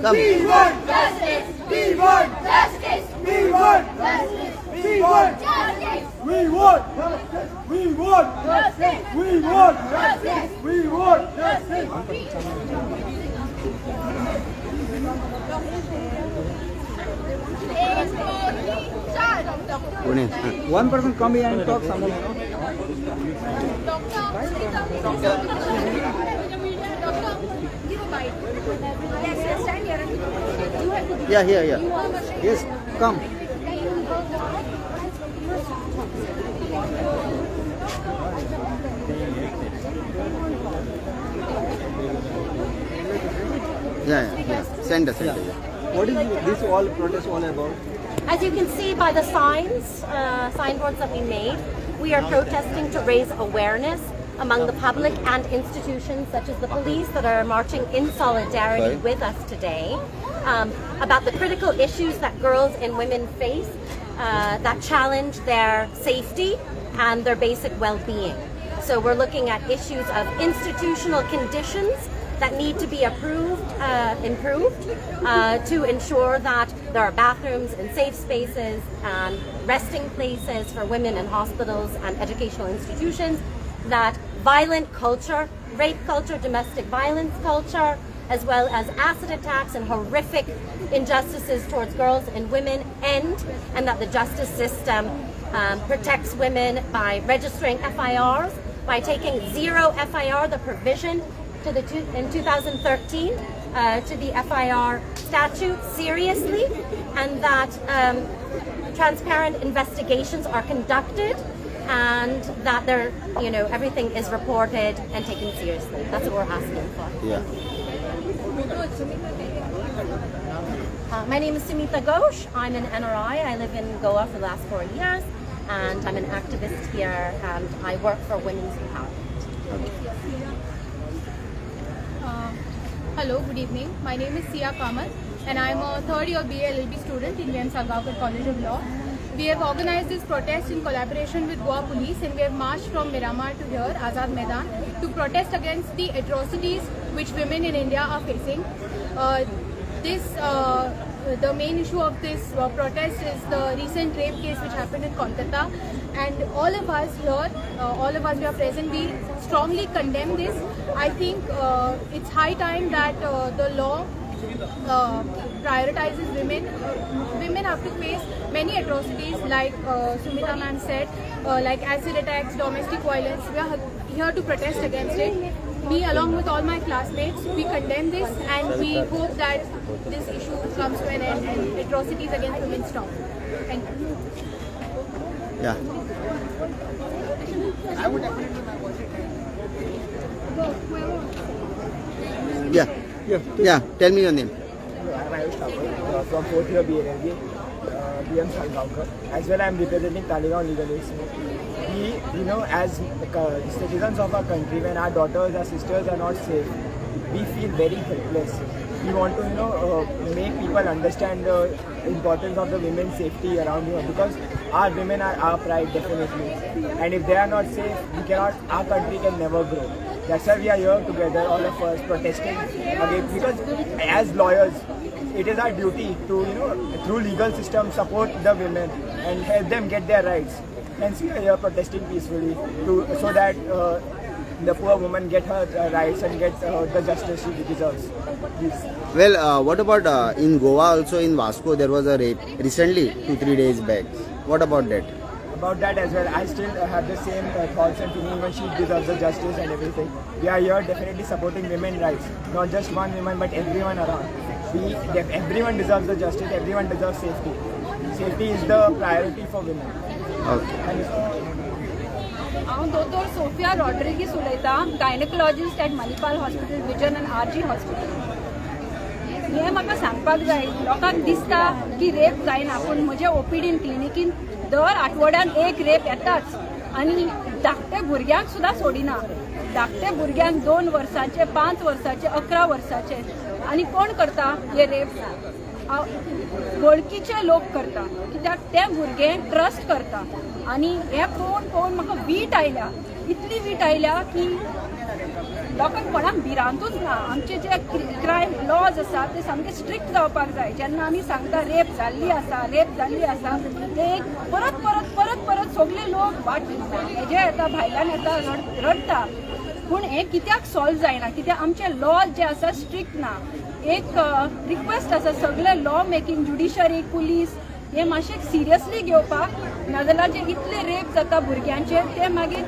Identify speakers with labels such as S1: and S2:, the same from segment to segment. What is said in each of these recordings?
S1: Come.
S2: We want justice. We want justice. We want justice. We want justice. We want justice. We want justice. We want justice. We want justice.
S3: One person come here and talk something.
S1: Yeah, here. Yes, come. Yeah. Send us.
S3: What is this all protest all about?
S4: As you can see by the signboards that we made, we are protesting to raise awareness among the public and institutions such as the police that are marching in solidarity with us today about the critical issues that girls and women face that challenge their safety and their basic well-being. So we're looking at issues of institutional conditions that need to be improved to ensure that there are bathrooms and safe spaces and resting places for women in hospitals and educational institutions, that violent culture, rape culture, domestic violence culture, as well as acid attacks and horrific injustices towards girls and women end, and that the justice system protects women by registering FIRs, by taking zero FIR, the provision in 2013 to the FIR statute seriously, and that transparent investigations are conducted, and that everything is reported and taken seriously. That's what we're asking for.
S1: Yeah.
S4: My name is Sumita Ghosh. I'm an NRI. I live in Goa for the last 4 years, and I'm an activist here, and I work for women's empowerment.
S5: Hello, good evening. My name is Sia Kamal, and I am a third year BA LLB student in VM Salgaonkar College of Law. We have organized this protest in collaboration with Goa Police, and we have marched from Miramar to here, Azad Maidan, to protest against the atrocities which women in India are facing. The main issue of this protest is the recent rape case which happened in Kolkata, and all of us here, we are present, we strongly condemn this. I think it's high time that the law prioritizes women. Women have to face many atrocities, like Sumita ma'am said, like acid attacks, domestic violence. We are here to protest against it. Me, along with all my classmates, we condemn this, and we hope that this issue comes to an end and atrocities against women stop. Thank you.
S1: Yeah. Yeah. Tell me your name.
S6: I'm Ayush Thakur from 4th year BLLB, VM Salgaonkar. As well, I'm representing Talegaon Legal Aid. We, as citizens of our country, when our daughters, our sisters are not safe, we feel very helpless. We want to, make people understand the importance of the women's safety around here, because our women are our pride, definitely. And if they are not safe, our country can never grow. That's why we are here together, all of us, protesting against, because as lawyers, it is our duty to, through legal system, support the women and help them get their rights. Hence we are here protesting peacefully so that the poor woman get her rights and get the justice she deserves.
S1: Well, what about in Goa, also in Vasco, there was a rape recently, 2-3 days back. What about that?
S6: About that as well, I still have the same thoughts and feeling when she deserves the justice and everything. We are here definitely supporting women's rights, not just one woman but everyone around. Everyone deserves the justice, everyone deserves safety. Safety is the priority for women.
S1: Okay.
S7: I'm Dr. Sophia Rodriguez Ulaita, gynecologist at Manipal Hospital, Vision and RG Hospital. हे म्हाका सांगपाक जाय, लोकांक दिसता की rape जायना, पूण म्हज्या ओपीडीन क्लिनिकीन दर आठवड्यान एक रेप येताच, आनी धाकटे भुरग्यांक सुद्दां सोडिना. धाकटे भुरग्यांक 2 वर्सांचे, 5 वर्सांचे, 11 वर्सांचे, आनी कोण करता हे रेप? वळखीचे लोक करता, कित्याक ते भुरगे ट्रस्ट करता. आनी हे पळोवन म्हाका वीट आयल्या, इतली वीट आयल्या की लोकांक कोणाक भिरांतूच ना आमचे जे क्रायम लॉज आसा ते सामके स्ट्रिक्ट जावपाक जाय जेन्ना आमी सांगता रेप जाल्ली आसा ते परत परत परत परत सगळे लोक हेजे येता भायल्यान येता रडटा पूण हे कित्याक सॉल्व जायना कित्याक आमचे लॉज जे आसा स्ट्रिक्ट ना एक रिक्वेस्ट आसा सगळे लॉ मेकिंग ज्युडिशरी पुलीस हे मातशें सिरियसली घेवपाक नाजाल्यार जे इतले रेप जाता भुरग्यांचे ते मागीर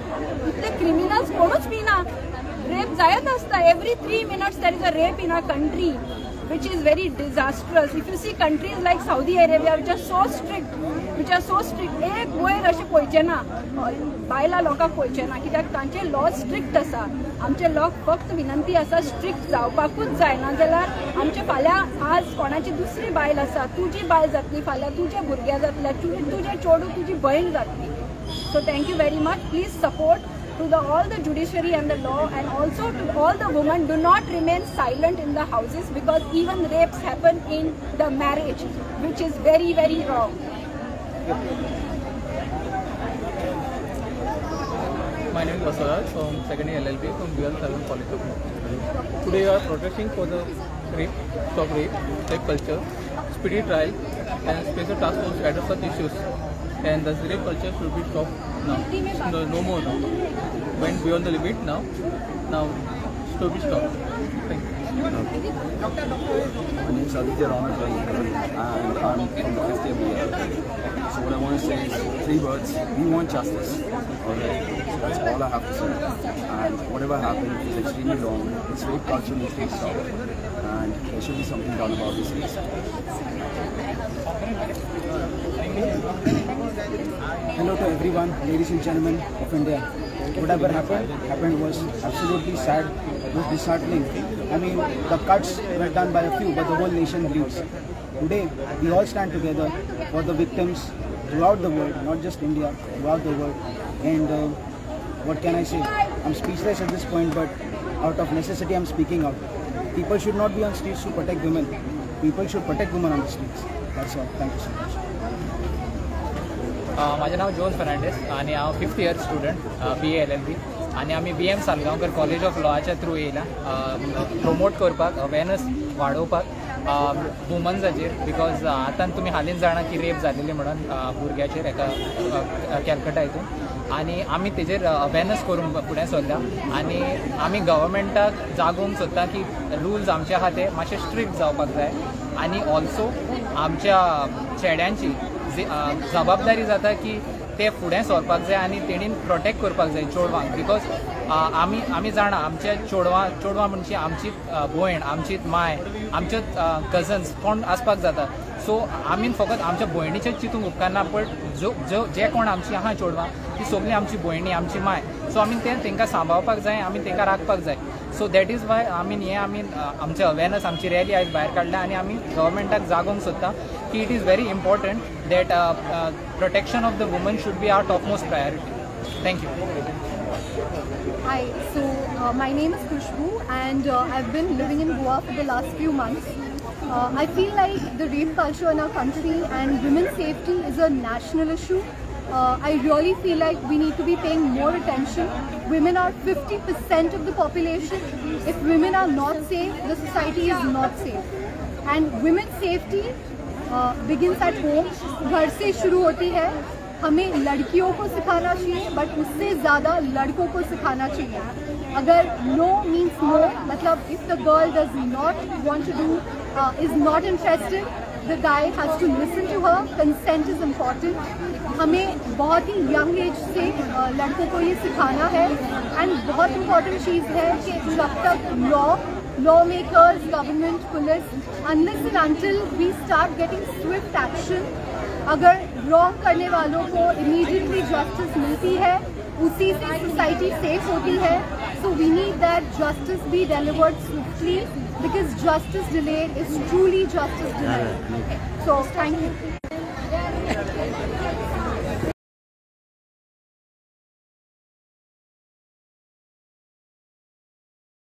S7: इतले क्रिमिनल्स कोणूच भिना रेप जायत आसता every 3 minutes there is a rape in our country which is very disastrous. If you see countries like Saudi Arabia which are so strict एक वयर अशें पळयचें ना बायलां लोकांक पळयचें ना कित्याक तांचे लॉ स्ट्रिक्ट आसा आमचे लॉ फक्त विनंती आसा स्ट्रिक्ट जावपाकूच जाय ना जाल्यार आमचे फाल्यां आज कोणाची दुसरी बायल आसा तुजी बायल जातली फाल्यां तुजे भुरगे जातले तुजे चेडूं तुजी भयण जातली so thank you very much please support to all the judiciary and the law and also to all the women do not remain silent in the houses because even rapes happen in the marriage which is very very wrong.
S8: My name is Basaraj from second year LLB from BL Salman College of Law. Today we are protesting for the stop rape culture, speedy trial and special task force to address such issues and the rape culture should be stopped now. No more now. Went beyond the limit now should be stopped. Thank you.
S9: My name is Aditya Raman and I'm from the 5th year BL. So what I want to say is 3 words. We want justice. Alright. So that's all I have to say. And whatever happened is extremely wrong. This rape culture needs to be stopped. And there should be something done about this case.
S10: Hello to everyone, ladies and gentlemen of India. Whatever happened was absolutely sad, it was disheartening. I mean, the cuts were done by a few, but the whole nation bleeds. Today, we all stand together for the victims throughout the world, not just India, throughout the world. And what can I say? I'm speechless at this point, but out of necessity, I'm speaking out. People should not be on streets to protect women. People should protect women on the streets. That's all. Thank you so much.
S11: माझे नाव Jones Fernandes आणि हांव 5th year student BA LLB आणि आमी BM Salgaonkar college of लॉच्या through येयला promote करपाक awareness वाडोवपाक वुमन्साचेर बिकॉज आतां तुमी हालींच जाणा की रेप जालेली म्हणून भुरग्याचेर एका कॅलकटा हितून आणि आमी तेजेर अवेरनस करूंक फुडें सरल्या आणि आमी गव्हर्मेंटाक जागोवंक सोदता की रुल्स आमचे आहा ते मातशे स्ट्रिक्ट जावपाक जाय आणि ऑल्सो आमच्या चेड्यांची जबाबदारी जाता की ते फुडें सरपाक जाय आनी तेणीन प्रोटेक्ट करपाक जाय चेडवांक बिकॉज आमी जाणा आमच्या चेडवां म्हणजे आमची भयण आमची माय आमचे कजन्स कोण आसपाक जाता सो आमी फकत आमच्या भयणीचेच चिंतूंक उपकारना बट जे कोण आमची आहा चेडवां ती सगळीं आमची भयणी आमची माय सो आमी तेंकां सांबाळपाक जाय आमी तेंकां राखपाक जाय सो दॅट इज वाय आमी आमचे अवेरनस आमची रॅली आयज भायर काडल्या आनी आमी गव्हर्मेंटाक जागोवंक सोदता की it is very important that protection of the woman should be our top most priority thank you
S12: Hi, so my name is Khushbu and I've been living in Goa for the last few months. I feel like the rape culture in our country and women's safety is a national issue. I really feel like we need to be paying more attention. Women are 50% of the population. If women are not safe, the society is not safe. And women's safety begins at home. घर से शुरू होती है. हमें लड़कियों को सिखाना चाहिए बट उससे ज़्यादा लड़कों को सिखाना चाहिए अगर नो मीन्स नो मतलब if the girl does not want to do is not interested the guy has to listen to her consent is important हमें बहुत ही यंग एज से लड़कों को ये सिखाना है एंड बहुत इम्पॉर्टेंट चीज़ है कि जब तक law makers government police unless and until we start getting swift action अगर रॉन्ग करने वालों को इमीडिएटली जस्टिस मिलती है उसी से सोसाइटी सेफ होती है so we need that justice be delivered swiftly because justice delayed is truly justice delayed so thank you